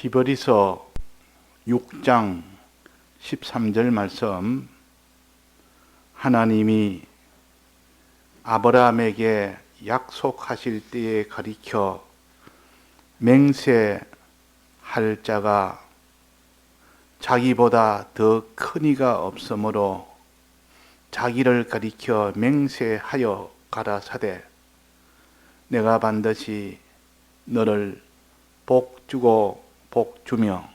히브리서 6장 13절 말씀, 하나님이 아브라함에게 약속하실 때에 가리켜 맹세할 자가 자기보다 더 큰 이가 없으므로 자기를 가리켜 맹세하여 가라사대 내가 반드시 너를 복 주고 복 주며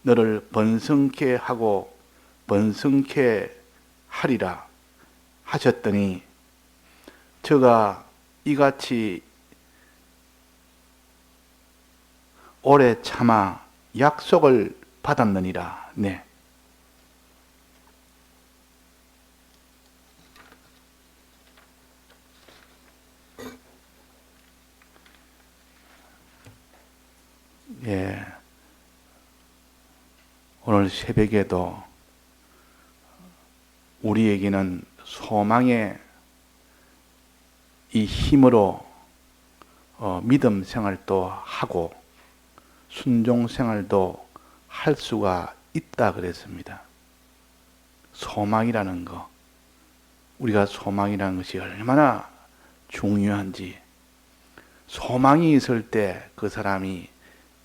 너를 번성케 하고 번성케 하리라 하셨더니 저가 이같이 오래 참아 약속을 받았느니라. 네. 예. 오늘 새벽에도 우리에게는 소망의 이 힘으로 믿음 생활도 하고 순종 생활도 할 수가 있다 그랬습니다. 소망이라는 거, 우리가 소망이라는 것이 얼마나 중요한지, 소망이 있을 때 그 사람이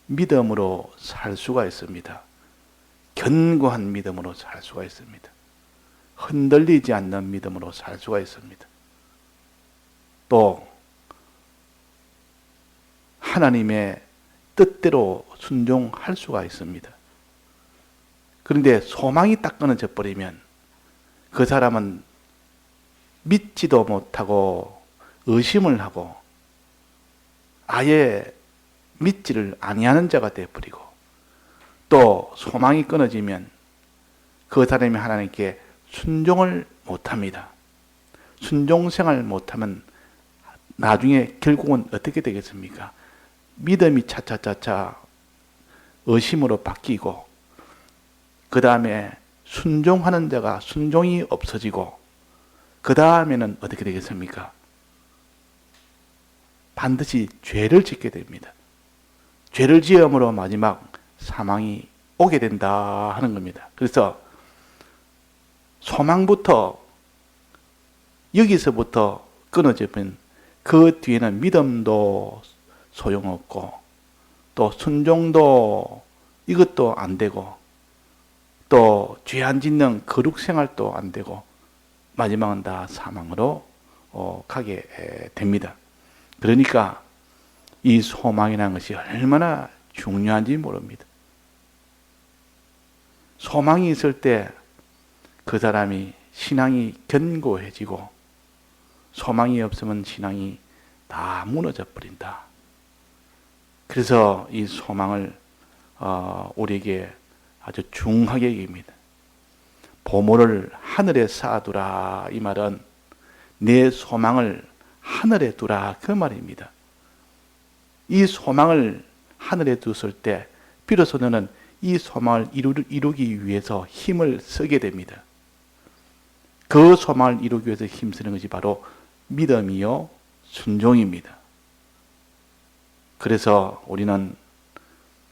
믿음으로 살 수가 있습니다. 견고한 믿음으로 살 수가 있습니다. 흔들리지 않는 믿음으로 살 수가 있습니다. 또 하나님의 뜻대로 순종할 수가 있습니다. 그런데 소망이 딱 끊어져 버리면 그 사람은 믿지도 못하고 의심을 하고 아예 믿지를 아니하는 자가 되어버리고, 또 소망이 끊어지면 그 사람이 하나님께 순종을 못합니다. 순종생활 못하면 나중에 결국은 어떻게 되겠습니까? 믿음이 차차차차 의심으로 바뀌고, 그 다음에 순종하는 자가 순종이 없어지고, 그 다음에는 어떻게 되겠습니까? 반드시 죄를 짓게 됩니다. 죄를 지음으로 마지막 사망이 오게 된다 하는 겁니다. 그래서 소망부터 여기서부터 끊어지면 그 뒤에는 믿음도 소용없고 또 순종도 이것도 안 되고 또 죄 안 짓는 거룩 생활도 안 되고 마지막은 다 사망으로 가게 됩니다. 그러니까 이 소망이라는 것이 얼마나 중요한지 모릅니다. 소망이 있을 때 그 사람이 신앙이 견고해지고, 소망이 없으면 신앙이 다 무너져 버린다. 그래서 이 소망을 우리에게 아주 중하게 얘기합니다. 보물을 하늘에 쌓아두라, 이 말은 내 소망을 하늘에 두라, 그 말입니다. 이 소망을 하늘에 뒀을 때 비로소 너는 이 소망을 이루기 위해서 힘을 쓰게 됩니다. 그 소망을 이루기 위해서 힘쓰는 것이 바로 믿음이요 순종입니다. 그래서 우리는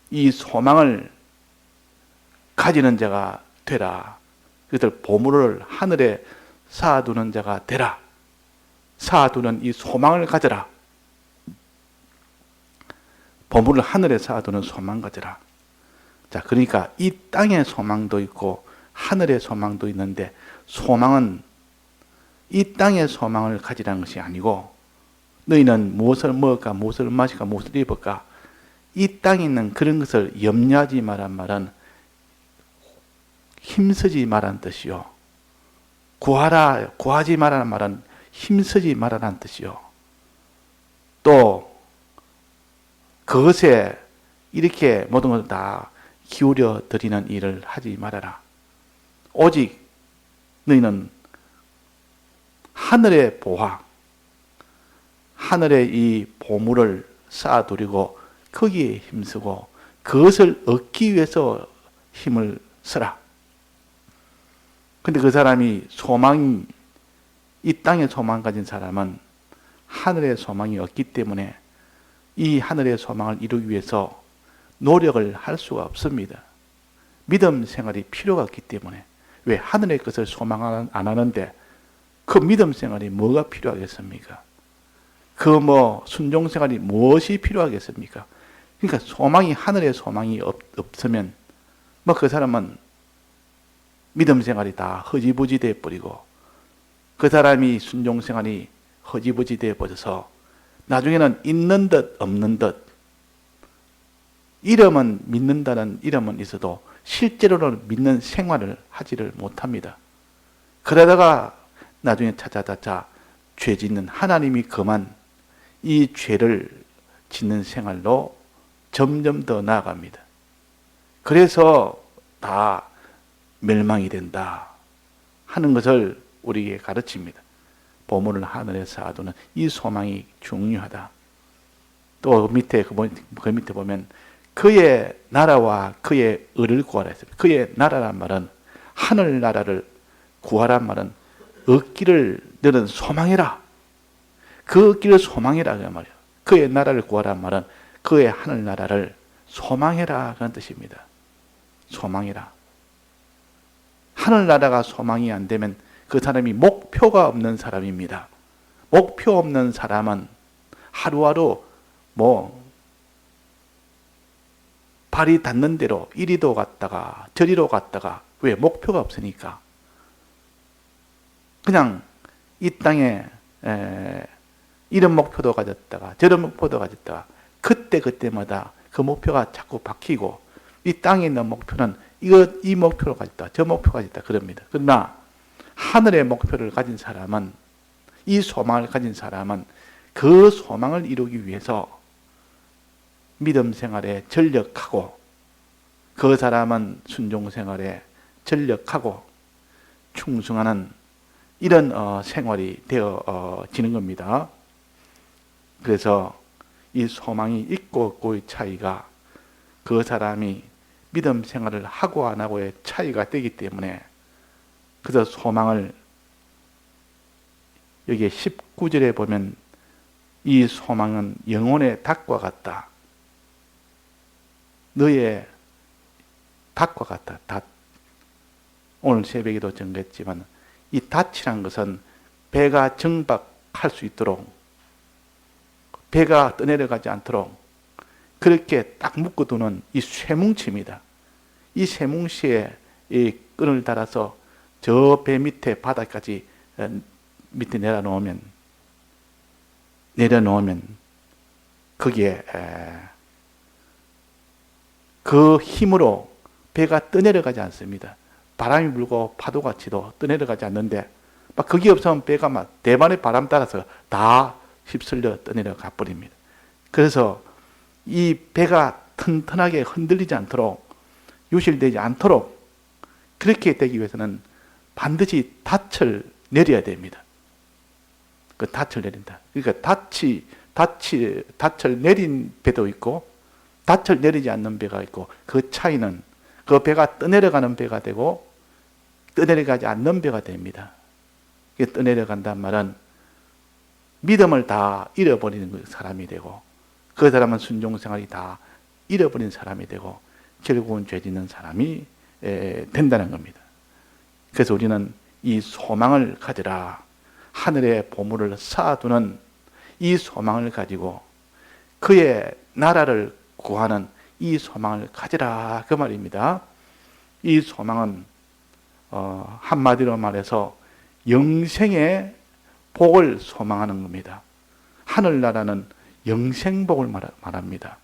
이 소망을 가지는 자가 되라. 그것을 보물을 하늘에 쌓아두는 자가 되라. 쌓아두는 이 소망을 가져라. 보물을 하늘에 쌓아두는 소망 가져라. 자, 그러니까 이 땅의 소망도 있고 하늘의 소망도 있는데, 소망은 이 땅의 소망을 가지라는 것이 아니고, 너희는 무엇을 먹을까, 무엇을 마실까, 무엇을 입을까, 이 땅에 있는 그런 것을 염려하지 말란 말은 힘쓰지 말란 뜻이요. 구하지 말라는 말은 힘쓰지 말라는 뜻이요. 또 그것에 이렇게 모든 것을 다 기울여 드리는 일을 하지 말아라. 오직 너희는 하늘의 보화, 하늘의 이 보물을 쌓아두리고 거기에 힘쓰고 그것을 얻기 위해서 힘을 쓰라. 근데 그 사람이 소망이, 이 땅에 소망 가진 사람은 하늘의 소망이 없기 때문에 이 하늘의 소망을 이루기 위해서 노력을 할 수가 없습니다. 믿음 생활이 필요가 없기 때문에. 왜? 하늘의 것을 소망 안 하는데 그 믿음 생활이 뭐가 필요하겠습니까? 그 순종 생활이 무엇이 필요하겠습니까? 그러니까 소망이, 하늘의 소망이 없으면 그 사람은 믿음 생활이 다 허지부지 되어 버리고, 그 사람이 순종 생활이 허지부지 되어 버려서 나중에는 있는 듯 없는 듯, 이름은 믿는다는 이름은 있어도 실제로는 믿는 생활을 하지를 못합니다. 그러다가 나중에 찾아다자 죄 짓는, 하나님이 그만 이 죄를 짓는 생활로 점점 더 나아갑니다. 그래서 다 멸망이 된다 하는 것을 우리에게 가르칩니다. 보물을 하늘에 쌓아두는 이 소망이 중요하다. 또 그 밑에 보면 그의 나라와 그의 의를 구하라 했습니다. 그의 나라란 말은, 하늘나라를 구하란 말은 얻기를 너는 소망해라. 그 얻기를 소망해라 그 말이에요. 그의 나라를 구하란 말은 그의 하늘나라를 소망해라 그런 뜻입니다. 소망해라. 하늘나라가 소망이 안 되면 그 사람이 목표가 없는 사람입니다. 목표 없는 사람은 하루하루 발이 닿는 대로 이리도 갔다가 저리로 갔다가, 왜? 목표가 없으니까. 그냥 이 땅에 이런 목표도 가졌다가 저런 목표도 가졌다가 그때마다 그 목표가 자꾸 바뀌고, 이 땅에 있는 목표는 이 목표를 가졌다, 저 목표를 가졌다 그럽니다. 그러나 하늘의 목표를 가진 사람은, 이 소망을 가진 사람은 그 소망을 이루기 위해서 믿음 생활에 전력하고, 그 사람은 순종 생활에 전력하고 충성하는 이런 생활이 되어지는 겁니다. 그래서 이 소망이 있고 없고의 차이가 그 사람이 믿음 생활을 하고 안 하고의 차이가 되기 때문에, 그래서 소망을 여기 19절에 보면 이 소망은 영혼의 닭과 같다. 너의 닭과 같다. 닷. 오늘 새벽에도 전했지만 이 닷이란 것은 배가 정박할 수 있도록, 배가 떠내려가지 않도록 그렇게 딱 묶어두는 이 쇠뭉치입니다. 이 쇠뭉치에 이 끈을 달아서 저 배 밑에 바닥까지 밑에 내려놓으면 거기에 그 힘으로 배가 떠내려가지 않습니다. 바람이 불고 파도가 치도 떠내려가지 않는데, 막 거기 없으면 배가 막 대만의 바람 따라서 다 휩쓸려 떠내려가 버립니다. 그래서 이 배가 튼튼하게 흔들리지 않도록, 유실되지 않도록 그렇게 되기 위해서는 반드시 닻을 내려야 됩니다. 그 닻을 내린다. 그러니까 닻을 내린 배도 있고 닻을 내리지 않는 배가 있고, 그 차이는 그 배가 떠내려가는 배가 되고 떠내려가지 않는 배가 됩니다. 떠내려간다는 말은 믿음을 다 잃어버리는 사람이 되고, 그 사람은 순종생활이 다 잃어버린 사람이 되고 결국은 죄 짓는 사람이 된다는 겁니다. 그래서 우리는 이 소망을 가지라, 하늘의 보물을 쌓아두는 이 소망을 가지고 그의 나라를 구하는 이 소망을 가지라 그 말입니다. 이 소망은 한마디로 말해서 영생의 복을 소망하는 겁니다. 하늘나라는 영생복을 말합니다.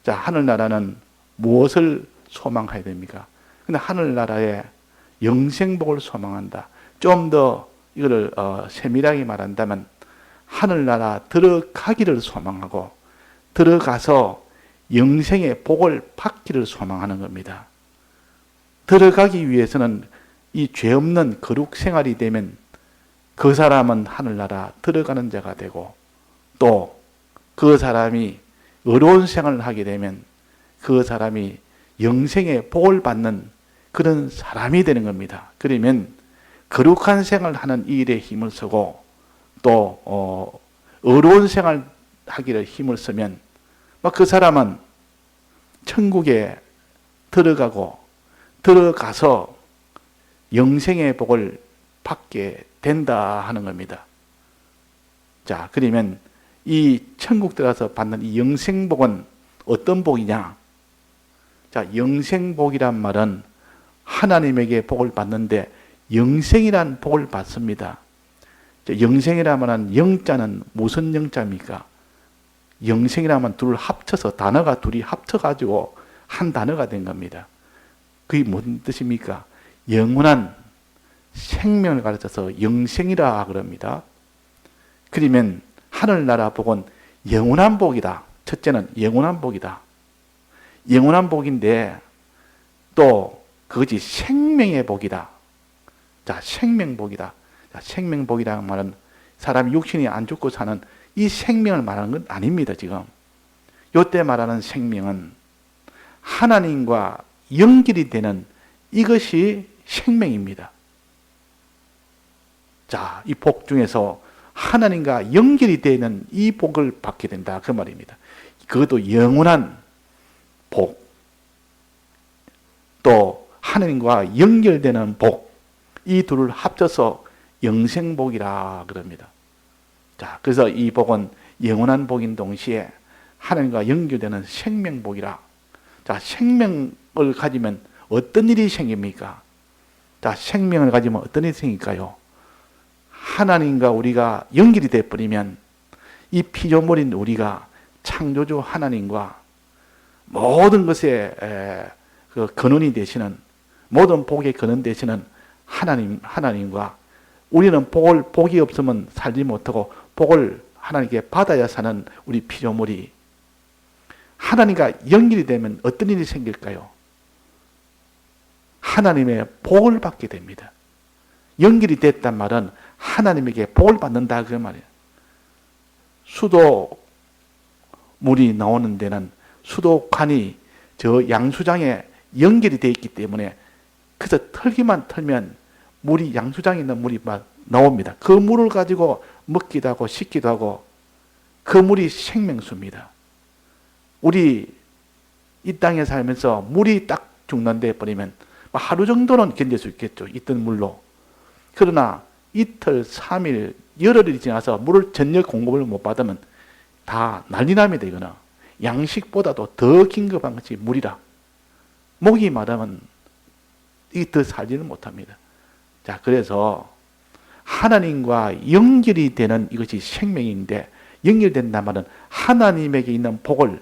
자, 하늘나라는 무엇을 소망해야 됩니까? 근데 하늘나라에 영생복을 소망한다. 좀 더 이거를 세밀하게 말한다면 하늘나라 들어가기를 소망하고 들어가서 영생의 복을 받기를 소망하는 겁니다. 들어가기 위해서는 이 죄 없는 거룩 생활이 되면 그 사람은 하늘나라 들어가는 자가 되고, 또 그 사람이 의로운 생활을 하게 되면 그 사람이 영생의 복을 받는 그런 사람이 되는 겁니다. 그러면 거룩한 생활을 하는 이 일에 힘을 쓰고 또 의로운 생활을 하기를 힘을 쓰면 그 사람은 천국에 들어가서 영생의 복을 받게 된다 하는 겁니다. 자, 그러면 이 천국 들어가서 받는 이 영생복은 어떤 복이냐? 자, 영생복이란 말은 하나님에게 복을 받는데 영생이란 복을 받습니다. 영생이라면 영자는 무슨 영자입니까? 영생이라면 둘을 합쳐서 단어가 둘이 합쳐가지고 한 단어가 된 겁니다. 그게 무슨 뜻입니까? 영원한 생명을 가르쳐서 영생이라 그럽니다. 그러면 하늘나라 복은 영원한 복이다. 첫째는 영원한 복이다. 영원한 복인데 또 그것이 생명의 복이다. 자, 생명복이다. 자, 생명복이라는 말은 사람이 육신이 안 죽고 사는 이 생명을 말하는 건 아닙니다. 지금 이때 말하는 생명은 하나님과 연결이 되는 이것이 생명입니다. 자, 이 복 중에서 하나님과 연결이 되는 이 복을 받게 된다 그 말입니다. 그것도 영원한 복, 또 하나님과 연결되는 복, 이 둘을 합쳐서 영생복이라 그럽니다. 자, 그래서 이 복은 영원한 복인 동시에 하나님과 연결되는 생명복이라. 자, 생명을 가지면 어떤 일이 생깁니까? 자, 생명을 가지면 어떤 일이 생길까요? 하나님과 우리가 연결이 되어버리면 이 피조물인 우리가 창조주 하나님과 모든 것에 그 근원이 되시는, 모든 복의 근원 되시는 하나님과 우리는 복이 없으면 살지 못하고 복을 하나님께 받아야 사는 우리 피조물이 하나님과 연결이 되면 어떤 일이 생길까요? 하나님의 복을 받게 됩니다. 연결이 됐단 말은 하나님에게 복을 받는다 그 말이에요. 수도 물이 나오는 데는 수도관이 저 양수장에 연결이 되어 있기 때문에 그래서 털기만 털면 물이, 양수장에 있는 물이 막 나옵니다. 그 물을 가지고 먹기도 하고 씻기도 하고 그 물이 생명수입니다. 우리 이 땅에 살면서 물이 딱 죽는데 버리면 하루 정도는 견딜 수 있겠죠. 있던 물로. 그러나 이틀, 3일, 열흘이 지나서 물을 전혀 공급을 못 받으면 다 난리 납니다. 이거는 양식보다도 더 긴급한 것이 물이라. 목이 마르면 이 더 살지는 못합니다. 자, 그래서 하나님과 연결이 되는 이것이 생명인데, 연결된다는 말은 하나님에게 있는 복을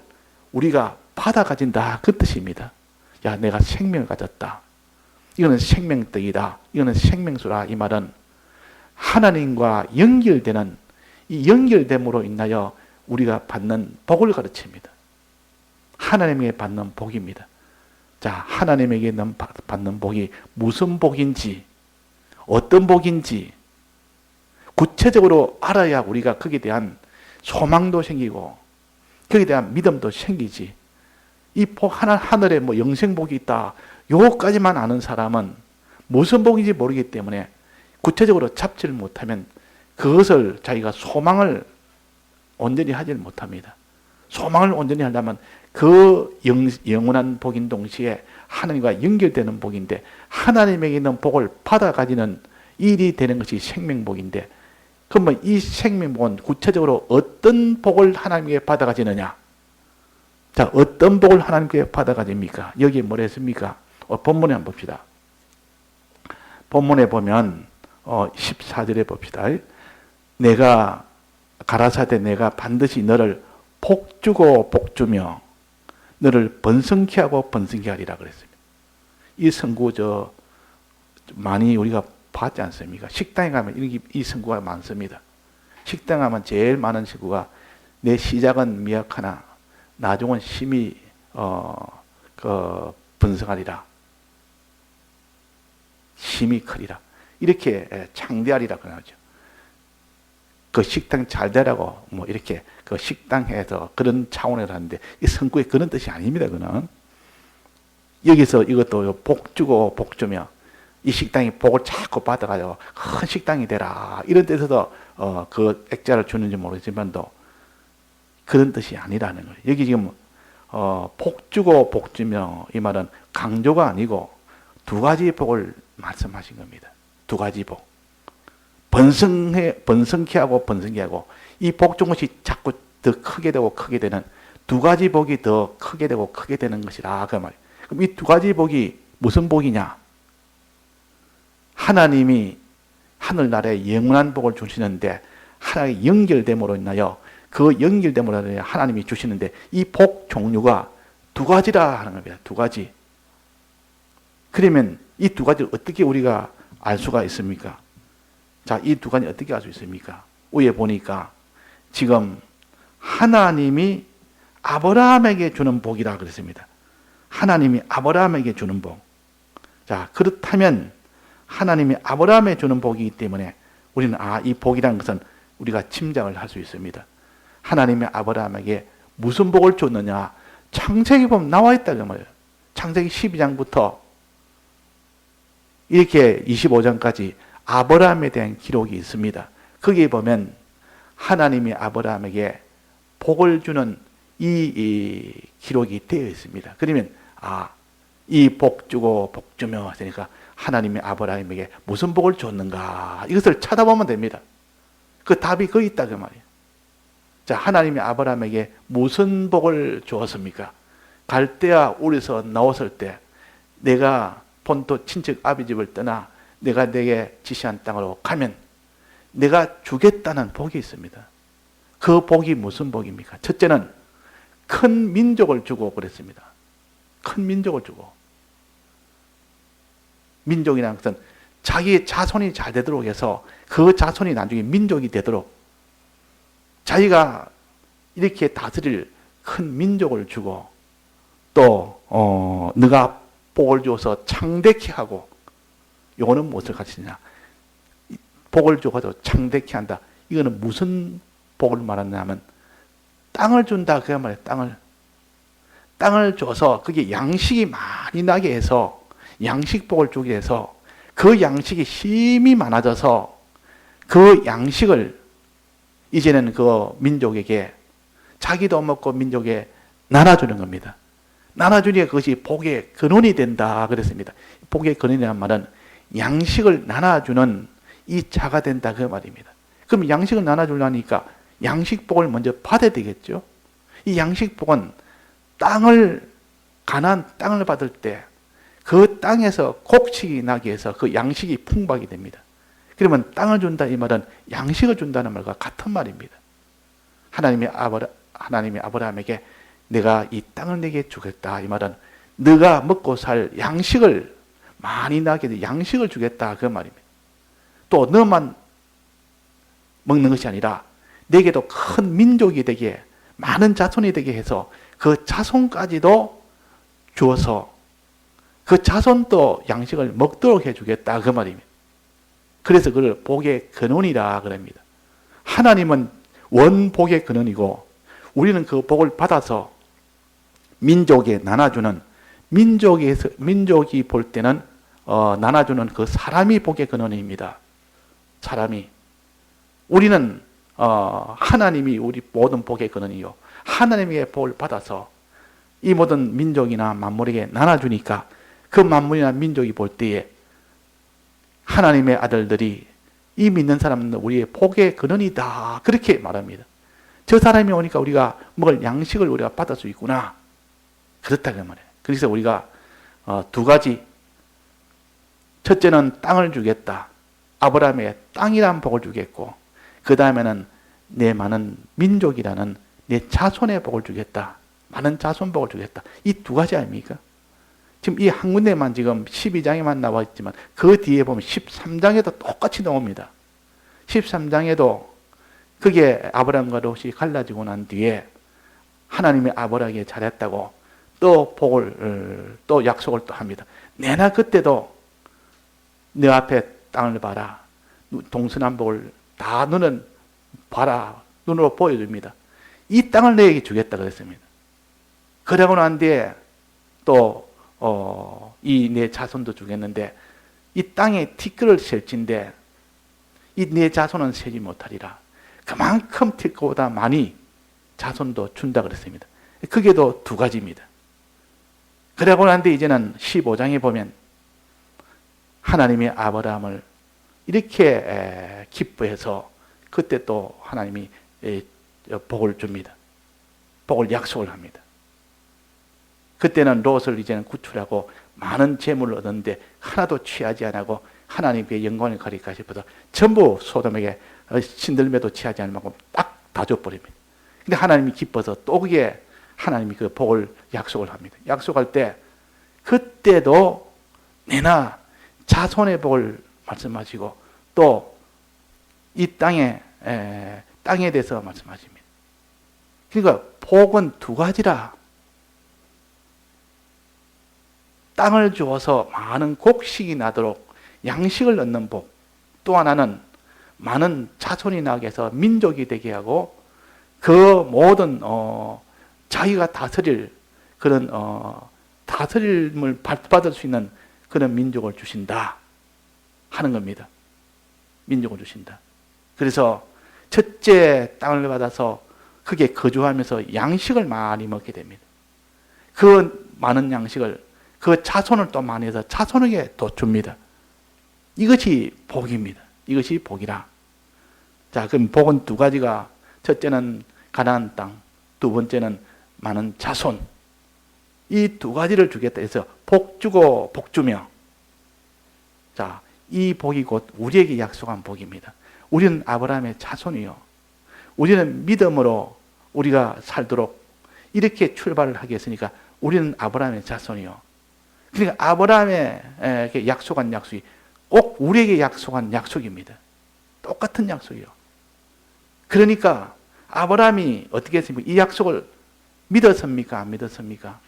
우리가 받아 가진다 그 뜻입니다. 야, 내가 생명을 가졌다. 이거는 생명떡이다. 이거는 생명수라. 이 말은 하나님과 연결되는 이 연결됨으로 인하여 우리가 받는 복을 가르칩니다. 하나님에게 받는 복입니다. 자, 하나님에게 받는 복이 무슨 복인지, 어떤 복인지 구체적으로 알아야 우리가 거기에 대한 소망도 생기고 거기에 대한 믿음도 생기지. 이 복 하늘에 뭐 영생복이 있다, 요거까지만 아는 사람은 무슨 복인지 모르기 때문에 구체적으로 잡지를 못하면 그것을 자기가 소망을 온전히 하지 못합니다. 소망을 온전히 하려면 그 영원한 복인 동시에 하나님과 연결되는 복인데, 하나님에게 있는 복을 받아 가지는 일이 되는 것이 생명복인데, 그러면 이 생명복은 구체적으로 어떤 복을 하나님께 받아 가지느냐? 자, 어떤 복을 하나님께 받아 가집니까? 여기에 뭐라 했습니까? 본문에 한번 봅시다. 본문에 보면 14절에 봅시다. 내가 가라사대 내가 반드시 너를 복주고 복주며 너를 번성케 하고 번성케 하리라 그랬습니다. 이 선구 많이 우리가 봤지 않습니까? 식당에 가면 이 선구가 많습니다. 식당 가면 제일 많은 선구가 내 시작은 미약하나 나중은 심히 번성하리라. 심히 크리라. 이렇게 창대하리라 그러죠. 그 식당 잘 되라고 뭐 이렇게 그 식당에서 그런 차원에서 하는데, 이 선구의 그런 뜻이 아닙니다. 그는 여기서 이것도 복주고 복주며 이 식당이 복을 자꾸 받아가지고 큰 식당이 되라 이런 뜻에서 그 액자를 주는지 모르지만도 그런 뜻이 아니라는 거예요. 여기 지금 복 주고 복 주며 이 말은 강조가 아니고 두 가지 복을 말씀하신 겁니다. 두 가지 복. 번성케 하고 번성케 하고 이 복 준 것이 자꾸 더 크게 되고 크게 되는 두 가지 복이 더 크게 되고 크게 되는 것이라 그 말이에요. 그럼 이 두 가지 복이 무슨 복이냐? 하나님이 하늘나라에 영원한 복을 주시는데 하나님의 연결됨으로 인하여 그 연결됨으로 인하여 하나님이 주시는데 이 복 종류가 두 가지라 하는 겁니다. 두 가지. 그러면 이 두 가지를 어떻게 우리가 알 수가 있습니까? 자, 이 두 가지 어떻게 알 수 있습니까? 위에 보니까 지금 하나님이 아브라함에게 주는 복이라 그랬습니다. 하나님이 아브라함에게 주는 복. 자, 그렇다면 하나님이 아브라함에 주는 복이기 때문에 우리는 이 복이라는 것은 우리가 짐작을 할 수 있습니다. 하나님이 아브라함에게 무슨 복을 줬느냐? 창세기 보면 나와 있다는 말이에요. 창세기 12장부터 이렇게 25장까지 아브라함에 대한 기록이 있습니다. 거기에 보면 하나님이 아브라함에게 복을 주는 이 기록이 되어 있습니다. 그러면 이 복 주고 복 주며 하니까 하나님이 아브라함에게 무슨 복을 줬는가? 이것을 찾아보면 됩니다. 그 답이 거기 있다 그 말이에요. 자, 하나님이 아브라함에게 무슨 복을 주었습니까? 갈대아 우리서 나왔을 때 내가 본토 친척 아비 집을 떠나 내가 내게 지시한 땅으로 가면 내가 주겠다는 복이 있습니다. 그 복이 무슨 복입니까? 첫째는 큰 민족을 주고 그랬습니다. 큰 민족을 주고. 민족이라는 것은 자기의 자손이 잘 되도록 해서 그 자손이 나중에 민족이 되도록 자기가 이렇게 다스릴 큰 민족을 주고 또 너가 복을 주어서 창대케 하고 이거는 무엇을 가르치느냐? 복을 주어서 창대케 한다. 이거는 무슨 복을 말하냐면 땅을 준다 그 말이에요. 땅을 줘서 그게 양식이 많이 나게 해서 양식복을 주게 해서 그 양식이 힘이 많아져서 그 양식을 이제는 그 민족에게 자기도 먹고 민족에 나눠주는 겁니다. 나눠주니까 그것이 복의 근원이 된다 그랬습니다. 복의 근원이라는 말은 양식을 나눠주는 이 자가 된다 그 말입니다. 그럼 양식을 나눠주려니까 양식복을 먼저 받아야 되겠죠. 이 양식복은 가나안 땅을 받을 때 그 땅에서 곡식이 나게 해서 그 양식이 풍부하게 됩니다. 그러면 땅을 준다 이 말은 양식을 준다는 말과 같은 말입니다. 하나님이 아브라함에게 내가 이 땅을 내게 주겠다 이 말은 네가 먹고 살 양식을 많이 나게 돼 양식을 주겠다 그 말입니다. 또 너만 먹는 것이 아니라 내게도 큰 민족이 되게 많은 자손이 되게 해서 그 자손까지도 주어서 그 자손도 양식을 먹도록 해주겠다 그 말입니다. 그래서 그걸 복의 근원이라 그럽니다. 하나님은 원복의 근원이고 우리는 그 복을 받아서 민족에 나눠주는 민족이 볼 때는 나눠주는 그 사람이 복의 근원입니다. 사람이 우리는 하나님이 우리 모든 복의 근원이요 하나님의 복을 받아서 이 모든 민족이나 만물에게 나눠주니까 그 만물이나 민족이 볼 때에 하나님의 아들들이 이 믿는 사람은 우리의 복의 근원이다 그렇게 말합니다. 저 사람이 오니까 우리가 먹을 양식을 우리가 받을 수 있구나 그렇다 그 말이에요. 그래서 우리가 두 가지 첫째는 땅을 주겠다. 아브라함에게 땅이란 복을 주겠고 그 다음에는 내 많은 민족이라는 내 자손의 복을 주겠다. 많은 자손 복을 주겠다. 이 두 가지 아닙니까? 지금 이 한 군데만 지금 12장에만 나와 있지만 그 뒤에 보면 13장에도 똑같이 나옵니다. 13장에도 그게 아브라함과 롯이 갈라지고 난 뒤에 하나님이 아브라함에게 잘했다고 또 복을 또 약속을 또 합니다. 내나 그때도 내 앞에 땅을 봐라. 동서남북을 다 너는 봐라. 눈으로 보여줍니다. 이 땅을 너에게 주겠다 그랬습니다. 그러고 난 뒤에 또 이 내 자손도 주겠는데 이 땅에 티끌을 셀진데 이 내 자손은 세지 못하리라. 그만큼 티끌보다 많이 자손도 준다 그랬습니다. 그게도 두 가지입니다. 그러고 난 뒤에 이제는 15장에 보면 하나님이 아브라함을 이렇게 기뻐해서 그때 또 하나님이 복을 줍니다. 복을 약속을 합니다. 그때는 롯을 이제는 구출하고 많은 재물을 얻었는데 하나도 취하지 않고 하나님께 영광을 가리까 싶어서 전부 소돔에게 신들매도 취하지 않을 만큼 딱 다 줘버립니다. 근데 하나님이 기뻐서 또 그게 하나님이 그 복을 약속을 합니다. 약속할 때 그때도 내나 자손의 복을 말씀하시고 또 이 땅에 대해서 말씀하십니다. 그러니까 복은 두 가지라. 땅을 주어서 많은 곡식이 나도록 양식을 얻는 복, 또 하나는 많은 자손이 나게 해서 민족이 되게 하고 그 모든 자기가 다스릴 그런 다스림을 받을 수 있는 그런 민족을 주신다 하는 겁니다. 민족을 주신다. 그래서 첫째 땅을 받아서 그게 거주하면서 양식을 많이 먹게 됩니다. 그 많은 양식을 그 자손을 또 많이 해서 자손에게 또 줍니다. 이것이 복입니다. 이것이 복이라. 자, 그럼 복은 두 가지가, 첫째는 가나안 땅, 두 번째는 많은 자손. 이 두 가지를 주겠다 해서 복 주고 복 주며. 자, 이 복이 곧 우리에게 약속한 복입니다. 우리는 아브라함의 자손이요. 우리는 믿음으로 우리가 살도록 이렇게 출발을 하게 했으니까 우리는 아브라함의 자손이요. 그러니까 아브라함의 약속한 약속이 꼭 우리에게 약속한 약속입니다. 똑같은 약속이요. 그러니까 아브라함이 어떻게 했습니까? 이 약속을 믿었습니까? 안 믿었습니까?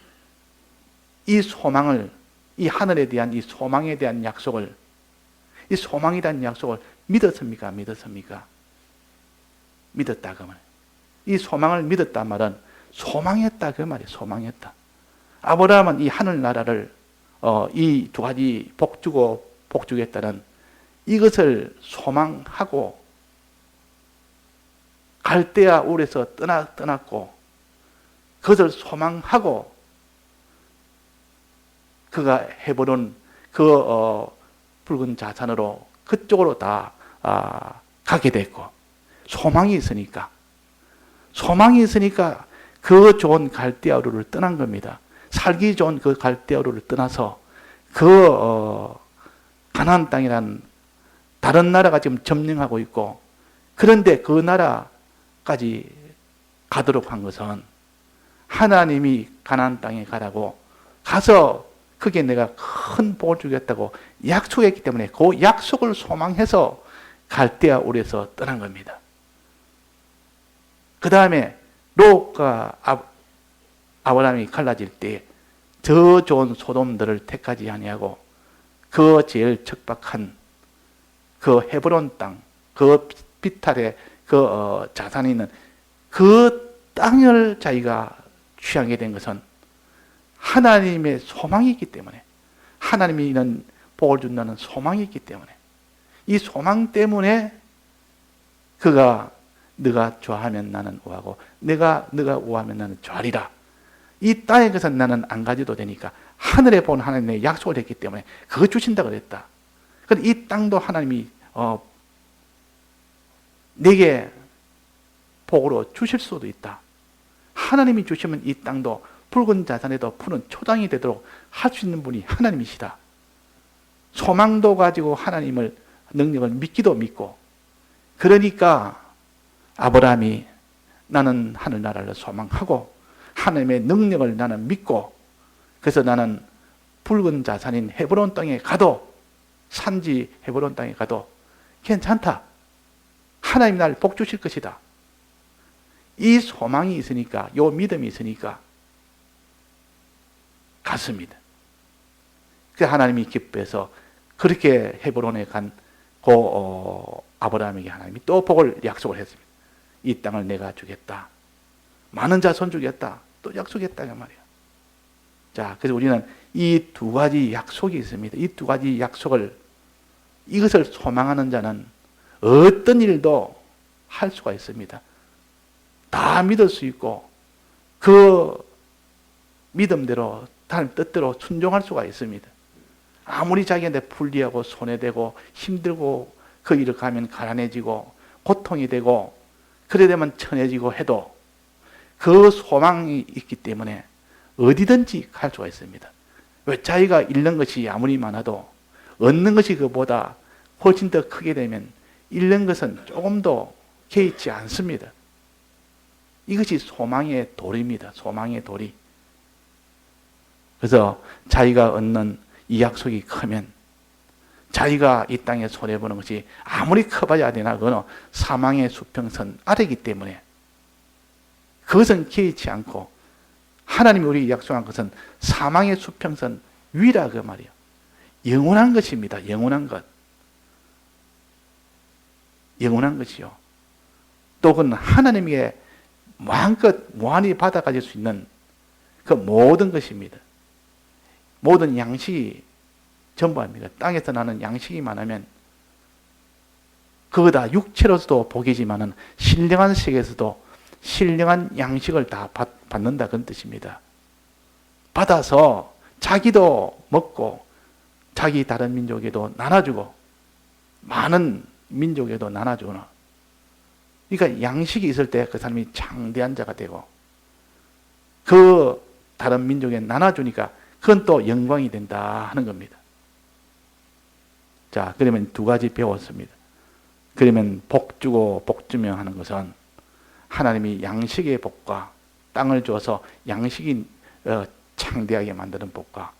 이 소망을, 이 하늘에 대한 이 소망에 대한 약속을, 이 소망에 대한 약속을 믿었습니까? 안 믿었습니까? 믿었다 그 말. 이 소망을 믿었단 말은 소망했다 그 말이에요. 소망했다. 아브라함은 이 하늘나라를 이 두 가지 복 주고 복 주겠다는 이것을 소망하고 갈대아 울에서 떠났고 그것을 소망하고 그가 헤브론 그 붉은 자산으로 그쪽으로 다 가게 됐고 소망이 있으니까 그 좋은 갈대아 우를 떠난 겁니다. 살기 좋은 그 갈대아 우를 떠나서 그 가나안 땅이란 다른 나라가 지금 점령하고 있고 그런데 그 나라까지 가도록 한 것은 하나님이 가나안 땅에 가라고 가서 그게 내가 큰 복을 주겠다고 약속했기 때문에 그 약속을 소망해서 갈대아 울에서 떠난 겁니다. 그 다음에 롯과 아브라함이 갈라질 때 더 좋은 소돔들을 택하지 아니하고 그 제일 척박한 그 헤브론 땅, 그 비탈에 그 자산이 있는 그 땅을 자기가 취하게 된 것은 하나님의 소망이 있기 때문에, 하나님이 이런 복을 준다는 소망이 있기 때문에, 이 소망 때문에 그가 네가 좋아하면 나는 우하고 네가 우하면 나는 좋아하리라. 이 땅의 것은 나는 안 가져도 되니까 하늘에 본 하나님의 약속을 했기 때문에 그거 주신다 그랬다. 그런데 이 땅도 하나님이 내게 복으로 주실 수도 있다. 하나님이 주시면 이 땅도 붉은 자산에도 푸른 초장이 되도록 할 수 있는 분이 하나님이시다. 소망도 가지고 하나님을 능력을 믿기도 믿고, 그러니까 아브라함이 나는 하늘나라를 소망하고 하나님의 능력을 나는 믿고, 그래서 나는 붉은 자산인 헤브론 땅에 가도, 산지 헤브론 땅에 가도 괜찮다. 하나님이 날 복 주실 것이다. 이 소망이 있으니까, 요 믿음이 있으니까 갔습니다. 그 하나님이 기뻐해서 그렇게 헤브론에 간 아브라함에게 하나님이 또 복을 약속을 했습니다. 이 땅을 내가 주겠다. 많은 자손 주겠다. 또 약속했다 그 말이야. 자, 그래서 우리는 이 두 가지 약속이 있습니다. 이 두 가지 약속을, 이것을 소망하는 자는 어떤 일도 할 수가 있습니다. 다 믿을 수 있고 그 믿음대로 하나님 뜻대로 순종할 수가 있습니다. 아무리 자기한테 불리하고 손해되고 힘들고 그 일을 가면 가난해지고 고통이 되고 그래 되면 천해지고 해도 그 소망이 있기 때문에 어디든지 갈 수가 있습니다. 왜 자기가 잃는 것이 아무리 많아도 얻는 것이 그보다 훨씬 더 크게 되면 잃는 것은 조금도 개의치 않습니다. 이것이 소망의 도리입니다. 소망의 도리. 그래서 자기가 얻는 이 약속이 크면 자기가 이 땅에 손해보는 것이 아무리 커봐야 되나 그거는 사망의 수평선 아래이기 때문에 그것은 개의치 않고 하나님이 우리 약속한 것은 사망의 수평선 위라 그 말이에요. 영원한 것입니다. 영원한 것. 영원한 것이요. 또 그건 하나님에게 마음껏 무한히 받아가질 수 있는 그 모든 것입니다. 모든 양식이 전부합니다. 땅에서 나는 양식이 많으면 그거 다 육체로서도 복이지만은 신령한 세계에서도 신령한 양식을 다 받는다 그런 뜻입니다. 받아서 자기도 먹고 자기 다른 민족에도 나눠주고 많은 민족에도 나눠주는, 그러니까 양식이 있을 때 그 사람이 창대한 자가 되고 그 다른 민족에 나눠주니까 그건 또 영광이 된다 하는 겁니다. 자, 그러면 두 가지 배웠습니다. 그러면 복 주고 복 주며 하는 것은 하나님이 양식의 복과 땅을 줘서 양식이 창대하게 만드는 복과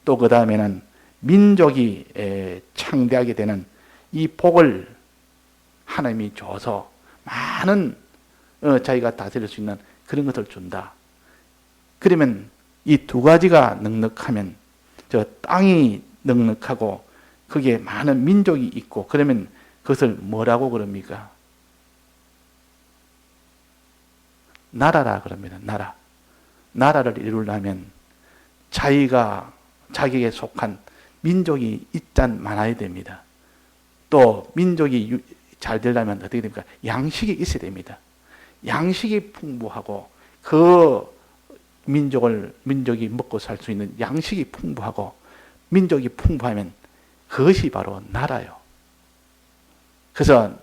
또 그 다음에는 민족이 창대하게 되는 이 복을 하나님이 줘서 많은 자기가 다스릴 수 있는 그런 것을 준다. 그러면 이 두 가지가 넉넉하면 저 땅이 넉넉하고 거기에 많은 민족이 있고 그러면 그것을 뭐라고 그럽니까? 나라라 그럽니다. 나라. 나라를 이루려면 자기에게 속한 민족이 일단 많아야 됩니다. 또 민족이 잘 되려면 어떻게 됩니까? 양식이 있어야 됩니다. 양식이 풍부하고 그 민족이 먹고 살 수 있는 양식이 풍부하고 민족이 풍부하면 그것이 바로 나라요. 그래서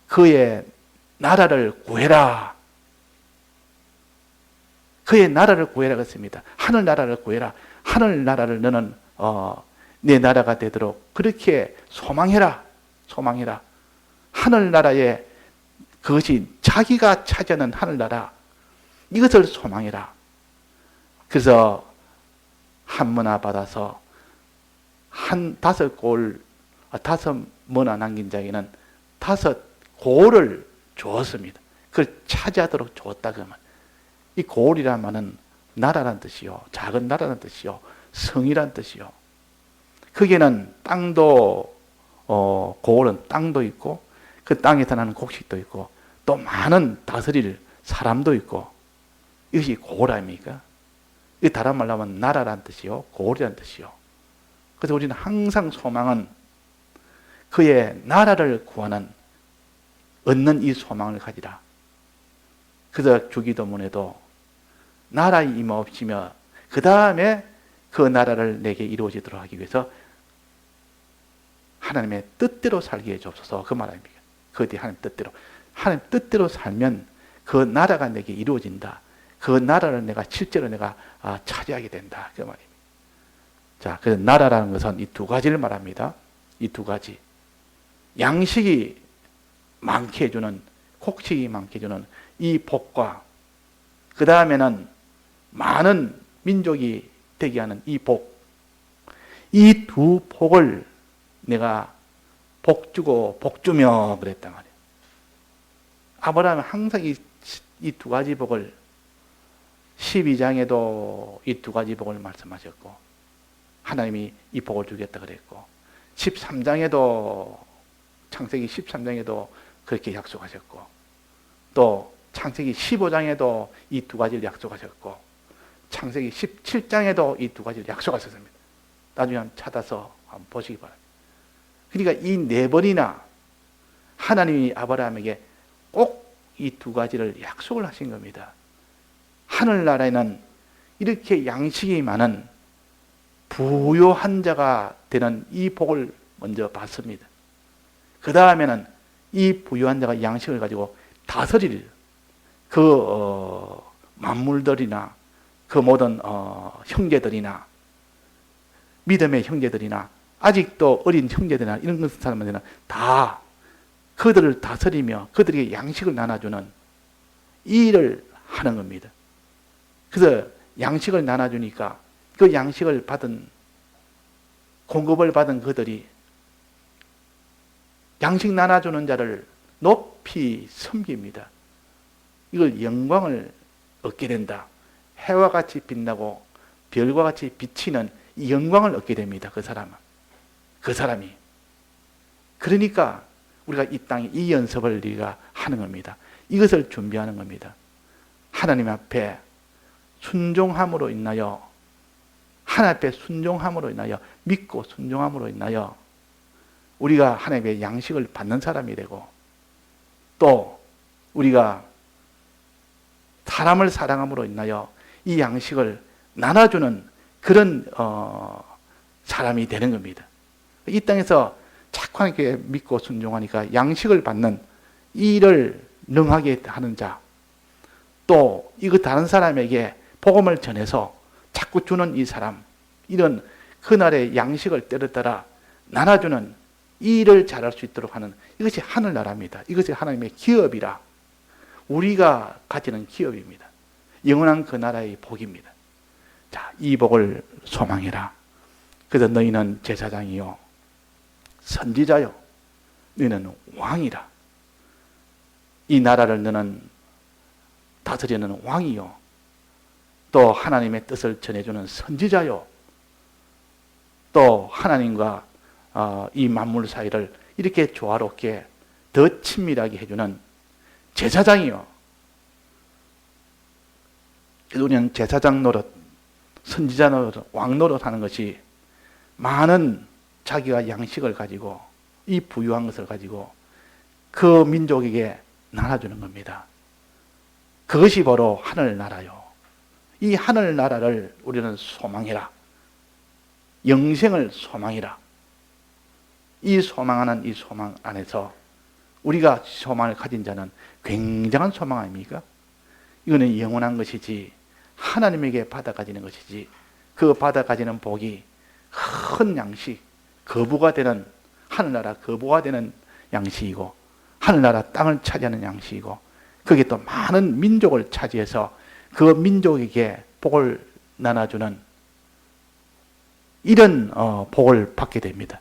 그의 나라를 구해라. 그의 나라를 구해라 그랬습니다. 하늘 나라를 구해라. 하늘 나라를 너는 내 나라가 되도록 그렇게 소망해라. 소망해라. 하늘 나라에 그것이 자기가 차지하는 하늘 나라 이것을 소망해라. 그래서 한문화 받아서 다섯 머나 남긴 자에게는 5고를 주었습니다. 그걸 차지하도록 주었다 그러면 이 고을이란 말은 나라란 뜻이요, 작은 나라란 뜻이요, 성이란 뜻이요. 거기에는 땅도 고을은 땅도 있고 그 땅에서 나는 곡식도 있고 또 많은 다스릴 사람도 있고 이것이 고을 아닙니까? 이 다른 말로 하면 나라란 뜻이요, 고을이란 뜻이요. 그래서 우리는 항상 소망은 그의 나라를 구하는 얻는 이 소망을 가지라. 그래서 주기도문에도 나라의 임하옵시며 그 다음에 그 나라를 내게 이루어지도록 하기 위해서 하나님의 뜻대로 살게 해주옵소서 그 말 아닙니까? 그 뒤에 하나님 뜻대로. 하나님 뜻대로 살면 그 나라가 내게 이루어진다. 그 나라를 실제로 내가 차지하게 된다. 그 말입니다. 자, 그래서 나라라는 것은 이 두 가지를 말합니다. 이 두 가지. 양식이 많게 해주는, 곡식이 많게 해주는 이 복과 그 다음에는 많은 민족이 되게 하는 이 복. 이 두 복을 내가 복 주고 복 주며 그랬단 말이에요. 아브라함은 항상 이 두 가지 복을 12장에도 이 두 가지 복을 말씀하셨고 하나님이 이 복을 주겠다 그랬고 13장에도 창세기 13장에도 그렇게 약속하셨고 또 창세기 15장에도 이 두 가지를 약속하셨고 창세기 17장에도 이 두 가지를 약속하셨습니다. 나중에 한번 찾아서 한번 보시기 바랍니다. 그러니까 이 네 번이나 하나님이 아브라함에게 꼭 이 두 가지를 약속을 하신 겁니다. 하늘나라에는 이렇게 양식이 많은 부유한 자가 되는 이 복을 먼저 받습니다. 그 다음에는 이 부유한 자가 양식을 가지고 다스릴 그 만물들이나 그 모든 형제들이나 믿음의 형제들이나 아직도 어린 형제들이나 이런 사람들은 다 그들을 다스리며 그들에게 양식을 나눠주는 이 일을 하는 겁니다. 그래서 양식을 나눠주니까 그 양식을 받은 공급을 받은 그들이 양식 나눠주는 자를 높이 섬깁니다. 이걸 영광을 얻게 된다. 해와 같이 빛나고 별과 같이 비치는 이 영광을 얻게 됩니다. 그 사람이. 그러니까 우리가 이 땅에 이 연습을 우리가 하는 겁니다. 이것을 준비하는 겁니다. 하나님 앞에 순종함으로 인하여, 하나님 앞에 순종함으로 인하여, 믿고 순종함으로 인하여 우리가 하나님의 양식을 받는 사람이 되고, 또 우리가 사람을 사랑함으로 인하여 이 양식을 나눠주는 그런 사람이 되는 겁니다. 이 땅에서 자꾸 하나님께 믿고 순종하니까 양식을 받는 이 일을 능하게 하는 자, 또 이거 다른 사람에게 복음을 전해서 자꾸 주는 이 사람, 이런 그날의 양식을 때려따라 나눠주는 이 일을 잘할 수 있도록 하는, 이것이 하늘나라입니다. 이것이 하나님의 기업이라, 우리가 가지는 기업입니다. 영원한 그 나라의 복입니다. 자, 이 복을 소망해라. 그래서 너희는 제사장이요 선지자요 너희는 왕이라. 이 나라를 너는 다스리는 왕이요, 또 하나님의 뜻을 전해주는 선지자요, 또 하나님과 이 만물 사이를 이렇게 조화롭게 더 친밀하게 해주는 제사장이요. 그래서 우리는 제사장 노릇, 선지자 노릇, 왕 노릇 하는 것이 많은 자기가 양식을 가지고 이 부유한 것을 가지고 그 민족에게 나눠주는 겁니다. 그것이 바로 하늘나라요. 이 하늘나라를 우리는 소망해라. 영생을 소망해라. 이 소망하는 이 소망 안에서 우리가 소망을 가진 자는 굉장한 소망 아닙니까? 이거는 영원한 것이지, 하나님에게 받아가지는 것이지, 그 받아가지는 복이 큰 양식, 거부가 되는, 하늘나라 거부가 되는 양식이고, 하늘나라 땅을 차지하는 양식이고, 거기에 또 많은 민족을 차지해서 그 민족에게 복을 나눠주는 이런 복을 받게 됩니다.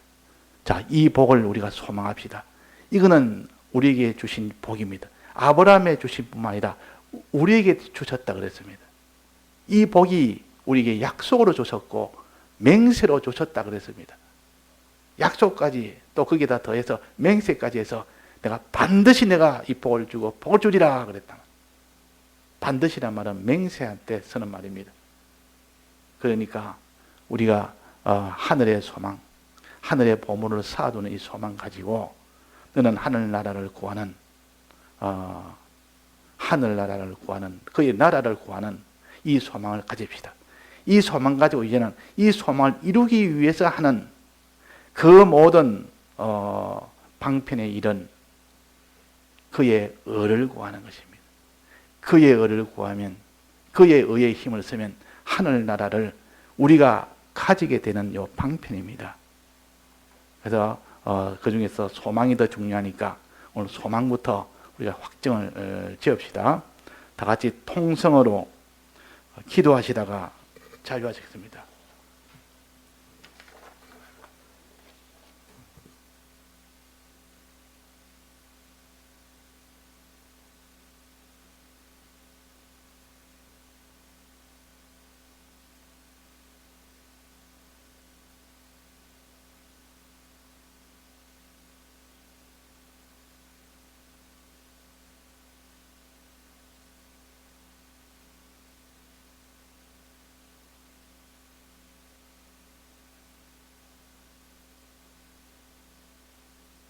자, 이 복을 우리가 소망합시다. 이거는 우리에게 주신 복입니다. 아브라함에 주신 뿐만 아니라 우리에게 주셨다 그랬습니다. 이 복이 우리에게 약속으로 주셨고 맹세로 주셨다 그랬습니다. 약속까지 또 거기다 더해서 맹세까지 해서 반드시 내가 이 복을 주고 복을 주리라 그랬다. 반드시란 말은 맹세한테 쓰는 말입니다. 그러니까 우리가 하늘의 소망, 하늘의 보물을 쌓아두는 이 소망 가지고 너는 하늘나라를 구하는, 하늘나라를 구하는, 그의 나라를 구하는 이 소망을 가집시다. 이 소망 가지고 이제는 이 소망을 이루기 위해서 하는 그 모든 방편의 일은 그의 의를 구하는 것입니다. 그의 의를 구하면, 그의 의의 힘을 쓰면 하늘나라를 우리가 가지게 되는 요 방편입니다. 그래서 그 중에서 소망이 더 중요하니까 오늘 소망부터 우리가 확정을 지읍시다. 다 같이 통성으로 기도하시다가 자유하시겠습니다.